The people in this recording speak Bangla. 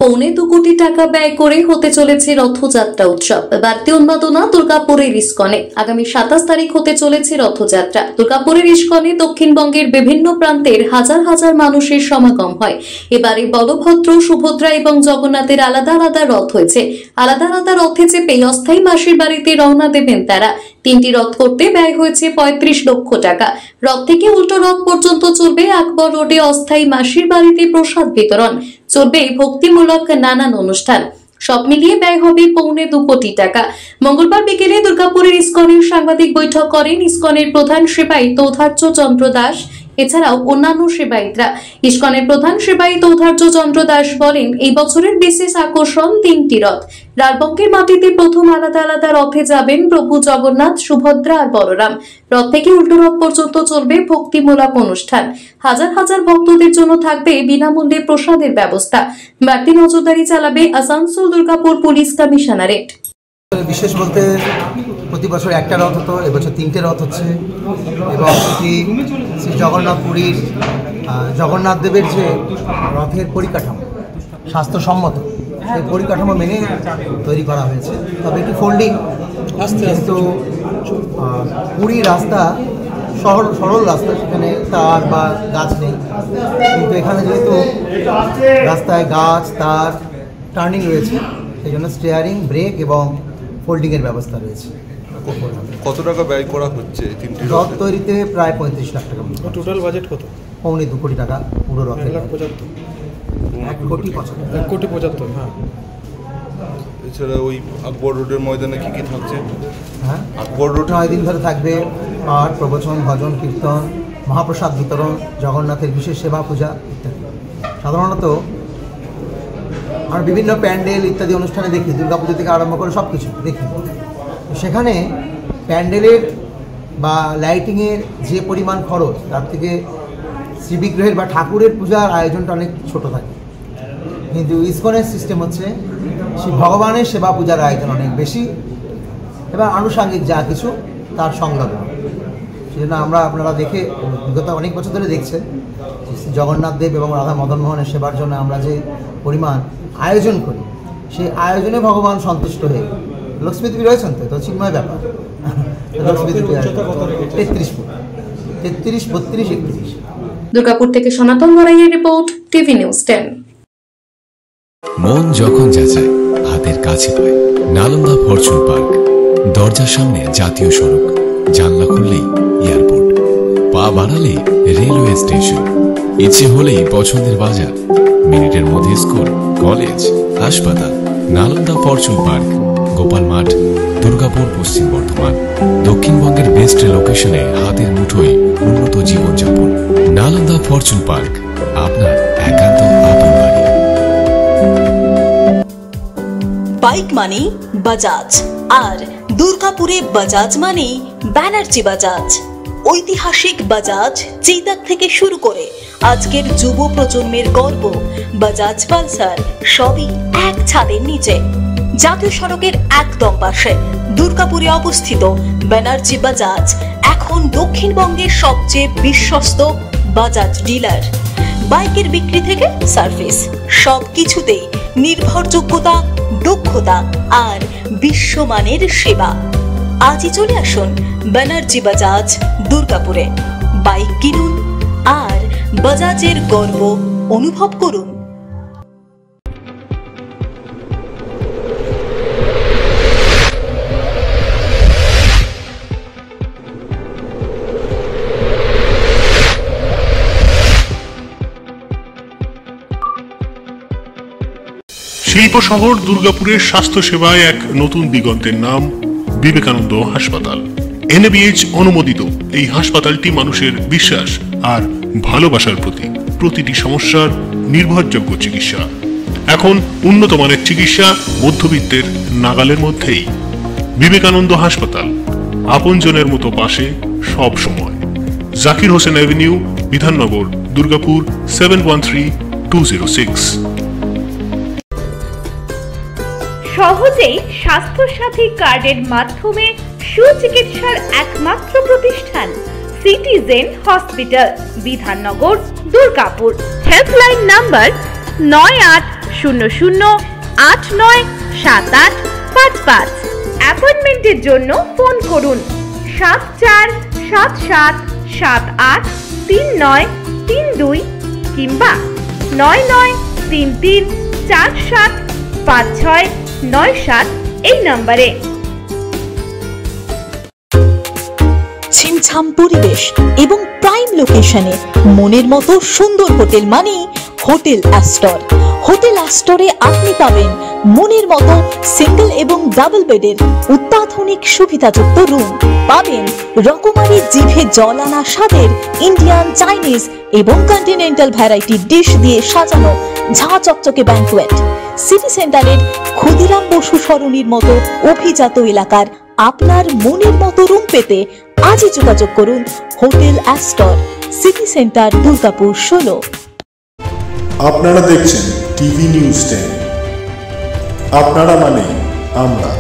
পৌনে 2 কোটি টাকা ব্যয় করে হতে চলেছে রথযাত্রা উৎসব। বাড়তি উন্মাদনা দুর্গাপুরের ইস্কনে। আগামী 27 তারিখ হতে চলেছে রথযাত্রা। দুর্গাপুরের ইস্কনে দক্ষিণবঙ্গের বিভিন্ন প্রান্তের হাজার হাজার মানুষের সমাগম হয়। এবারে বলভদ্র, সুভদ্রা এবং জগন্নাথের আলাদা আলাদা রথ হয়েছে। আলাদা আলাদা রথে চেপে অস্থায়ী মাসির বাড়িতে রওনা দেবেন তারা। 3টি রথ করতে ব্যয় হয়েছে 35 লক্ষ টাকা। রথ থেকে উল্টো রথ পর্যন্ত চলবে আকবর রোডে অস্থায়ী মাসির বাড়িতে প্রসাদ বিতরণ, চলবে ভক্তিমূলক নানান অনুষ্ঠান। সব মিলিয়ে ব্যয় হবে পৌনে 2 কোটি টাকা। মঙ্গলবার বিকেলে দুর্গাপুরের ইস্কনের সাংবাদিক বৈঠক করেন ইস্কনের প্রধান সেবায়িত ঔধার্য চন্দ্র দাস, এছাড়াও অন্যান্য সেবায়িতরা। ইস্কনের প্রধান সেবায়িত ঔধার্য চন্দ্র দাস বলেন, এই বছরের বিশেষ আকর্ষণ 3টি রথ। রাজবঙ্গের মাটিতে প্রথম আলাদা আলাদা রথে যাবেন প্রভু জগন্নাথ, সুভদ্রা আর বলরাম। রথ থেকে উল্টো রথ পর্যন্ত চলবে ভক্তিমূলক অনুষ্ঠান। হাজার হাজার ভক্তদের জন্য থাকবে বিনামূল্যে প্রসাদের ব্যবস্থা। বাড়তি নজরদারি চালাবে আসানসোল দুর্গাপুর পুলিশ কমিশনারেট। বিশেষ বলতে প্রতি বছর একটা রথ হতো, এবছর 3টে রথ হচ্ছে এবং শ্রী জগন্নাথ পুরীর জগন্নাথ দেবের যে রথের পরিকাঠামো স্বাস্থ্যসম্মত, সেই পরিকাঠামো মেনে তৈরি করা হয়েছে। তবে একটি ফোল্ডিং, কিন্তু পুরীর রাস্তা সরল রাস্তা, সেখানে তার বা গাছ নেই, কিন্তু এখানে যেহেতু রাস্তায় গাছ, তার, টার্নিং রয়েছে, সেই জন্য স্টিয়ারিং, ব্রেক এবং ফোল্ডিংয়ের ব্যবস্থা রয়েছে। কত টাকা ব্যয় করা হচ্ছে রথ তৈরিতে? প্রায় 35 লাখ টাকা। টোটাল বাজেট কত? পৌনে 2 কোটি টাকা পুরো রথের। 1,75,00,000। হ্যাঁ। এছাড়া ওই আকবর রোডের ময়দানে কি কি থাকছে? হ্যাঁ, আকবর রোড 9 দিন ধরে থাকবে পাঠ, প্রবচন, ভজন, কীর্তন, মহাপ্রসাদ বিতরণ, জগন্নাথের বিশেষ সেবা, পূজা ইত্যাদি। সাধারণত আমরা বিভিন্ন প্যান্ডেল ইত্যাদি অনুষ্ঠানে দেখি, দুর্গাপুজো থেকে আরম্ভ করে সব কিছু দেখি, সেখানে প্যান্ডেলের বা লাইটিংয়ের যে পরিমাণ খরচ, তার থেকে শ্রীবিগ্রহের বা ঠাকুরের পূজার আয়োজনটা অনেক ছোট থাকে। কিন্তু ইসকনের সিস্টেম হচ্ছে শ্রী ভগবানের সেবা পূজার আয়োজন অনেক বেশি এবং আনুষঙ্গিক যা কিছু তার সংলগ্ন। সেজন্য আপনারা দেখে বিগত অনেক বছর ধরে দেখছেন জগন্নাথ দেব এবং রাধা মদন মোহনের সেবার জন্য আমরা যে পরিমাণ আয়োজন করি, সেই আয়োজনে ভগবান সন্তুষ্ট হয়ে লক্ষ্মীদেবী রয়েছেন, তো চিন্ময় ব্যাপার। লক্ষ্মীদেবী 33 ফুট, 33, 32, 31। দুর্গাপুর থেকে সনাতন বড়াইয়ের রিপোর্ট, টিভি নিউজ 10। মন যখন যাচায় হাতের কাছে পায়, নালন্দা ফরচুন পার্ক। দরজার সামনে জাতীয় সড়ক, জানলা খুললেই এয়ারপোর্ট, পা বাড়ালে রেলওয়ে স্টেশন, ইচ্ছে হলেই পছন্দের বাজার, মিনিটের মধ্যে স্কুল, কলেজ, হাসপাতাল। নালন্দা ফরচুন পার্ক, গোপাল মাঠ, দুর্গাপুর, পশ্চিম বর্ধমান। দক্ষিণবঙ্গের বেস্ট লোকেশনে হাতের মুঠোয় উন্নত জীবনযাপন। নালন্দা ফরচুন পার্ক, আপনার একান্ত আপন বাড়ি। বাইক মানেই বাজাজ, আর দুর্গাপুরে বাজাজ মানেই ব্যানার্জি বাজাজ। ঐতিহাসিক বাজাজ চেতক থেকে শুরু করে আজকের যুব প্রজন্মের গর্ব বাজাজ পালসার, সবই এক ছাদের নিচে। জাতীয় সড়কের একদম পাশে দুর্গাপুরে অবস্থিত ব্যানার্জি বাজাজ এখন দক্ষিণবঙ্গের সবচেয়ে বিশ্বস্ত বাজাজ ডিলার। বাইকের বিক্রি থেকে সার্ভিস, সবকিছুতেই নির্ভরযোগ্যতা, দক্ষতা আর বিশ্বমানের সেবা। আজই চলে আসুন ব্যানার্জি বাজাজ দুর্গাপুরে। বাইক কিনুন আর বাজাজের গর্ব অনুভব করুন। শিল্প শহর দুর্গাপুরের স্বাস্থ্য সেবায় এক নতুন দিগন্তের নাম বিবেকানন্দ হাসপাতাল। NABH অনুমোদিত এই হাসপাতালটি মানুষের বিশ্বাস আর ভালোবাসার প্রতীক। প্রতিটি সমস্যার নির্ভরযোগ্য চিকিৎসা। এখন উন্নত মানের চিকিৎসা মধ্যবিত্তের নাগালের মধ্যেই। বিবেকানন্দ হাসপাতাল, আপনজনের মতো পাশে সব সময়। জাকির হোসেন অ্যাভিনিউ, বিধাননগর, দুর্গাপুর 713206। সহজেই স্বাস্থ্যসাথী কার্ডের মাধ্যমে সুচিকিৎসার একমাত্র প্রতিষ্ঠান citizen hospital, Bidhannagar, Durgapur. Helpline number 98 0089788555। অ্যাপয়েন্টমেন্টের জন্য ফোন করুন 7477783932 কিংবা 9933475697 এই নম্বরে। ছিমছাম পরিবেশ এবং প্রাইম লোকেশনে মনের মতো সুন্দর হোটেল মানে হোটেল অ্যাস্টর। হোটেল অ্যাস্টরে আপনি পাবেন মনের মতো সিঙ্গেল এবং ডাবল বেডের অত্যাধুনিক সুবিধাযুক্ত রুম, পাবেন রকমারি জিভে জল আনা স্বাদের ইন্ডিয়ান, চাইনিজ এবং কন্টিনেন্টাল ভ্যারাইটি ডিশ দিয়ে সাজানো ঝাঁ চকচকে ব্যাংকুয়েট। সিটি সেন্টারের ক্ষুদিরাম বসু সরণির মতো অভিজাত এলাকার আপনার মনের মতো রুম পেতে আজই যোগাযোগ করুন hotel Astor, city centre, Durgapur 16। আপনারা দেখছেন টিভি নিউজ 10। আপনারা মানে আমরা।